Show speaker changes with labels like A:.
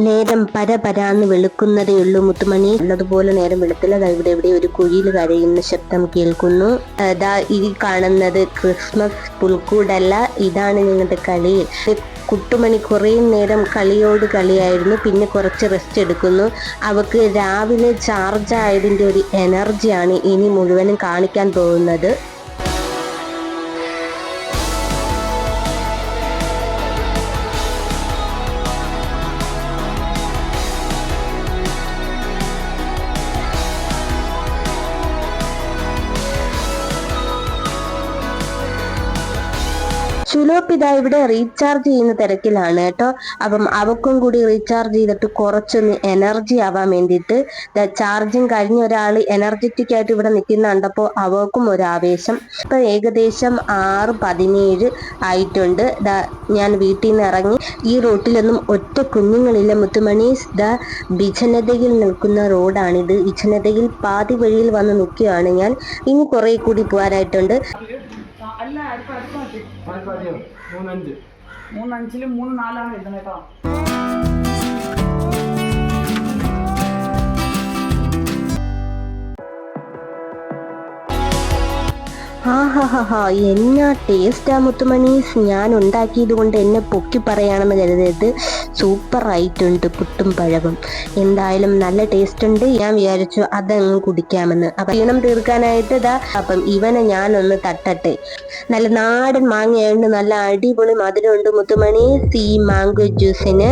A: നേരം പരപരാന്ന് വെളുക്കുന്നതേ ഉള്ളൂ മുത്തുമണി. ഉള്ളതുപോലെ നേരം വെളുത്തില്ല. ഇവിടെ ഇവിടെ ഒരു കുഴിയിൽ കരയുന്ന ശബ്ദം കേൾക്കുന്നു. ഈ കാണുന്നത് ക്രിസ്മസ് പുൽക്കൂടല്ല, ഇതാണ് ഞങ്ങളുടെ കളി. കുട്ടുമണി കുറേ നേരം കളിയോട് കളിയായിരുന്നു. പിന്നെ കുറച്ച് റെസ്റ്റ് എടുക്കുന്നു. അവക്ക് രാവിലെ ചാർജ് ആയതിൻ്റെ ഒരു എനർജിയാണ് ഇനി മുഴുവനും കാണിക്കാൻ പോകുന്നത്. ചുലോപ്പിത ഇവിടെ റീചാർജ് ചെയ്യുന്ന തിരക്കിലാണ് കേട്ടോ. അപ്പം അവക്കും കൂടി റീചാർജ് ചെയ്തിട്ട് കുറച്ചൊന്ന് എനർജി ആവാൻ വേണ്ടിയിട്ട് ചാർജിങ് കഴിഞ്ഞ ഒരാൾ എനർജറ്റിക് ആയിട്ട് ഇവിടെ നിൽക്കുന്ന കണ്ടപ്പോൾ അവക്കും ഒരു ആവേശം. ഇപ്പൊ ഏകദേശം 6:17 ആയിട്ടുണ്ട്. ഞാൻ വീട്ടിൽ നിന്ന് ഇറങ്ങി. ഈ റോട്ടിലൊന്നും ഒറ്റ കുഞ്ഞുങ്ങളില്ല മുത്തുമണി. വിജനതയിൽ നിൽക്കുന്ന റോഡാണിത്. വിജനതയിൽ പാതി വഴിയിൽ വന്ന് നിൽക്കുകയാണ് ഞാൻ. ഇനി കുറെ കൂടി പോകാനായിട്ടുണ്ട്.
B: അല്ല അടുത്ത 3:5 3:4 എഴുതണം കേട്ടോ.
A: എന്നാ ടേസ്റ്റാ മുത്തുമണീസ്. ഞാൻ ഉണ്ടാക്കിയത് കൊണ്ട് എന്നെ പൊക്കി പറയാണെന്ന് കരുതരുത്. സൂപ്പർ ആയിട്ടുണ്ട് പുട്ടും പഴവും. എന്തായാലും നല്ല ടേസ്റ്റ് ഉണ്ട്. ഞാൻ വിചാരിച്ചു അതങ്ങ് കുടിക്കാമെന്ന്. അപ്പം ക്ഷീണം തീർക്കാനായിട്ട് അപ്പം ഇവനെ ഞാനൊന്ന് തട്ടട്ടെ. നല്ല നാടൻ മാങ്ങയുണ്ട്, നല്ല അടിപൊളി മധുരമുണ്ട് മുത്തുമണീസ് ഈ മാംഗോ ജ്യൂസിന്.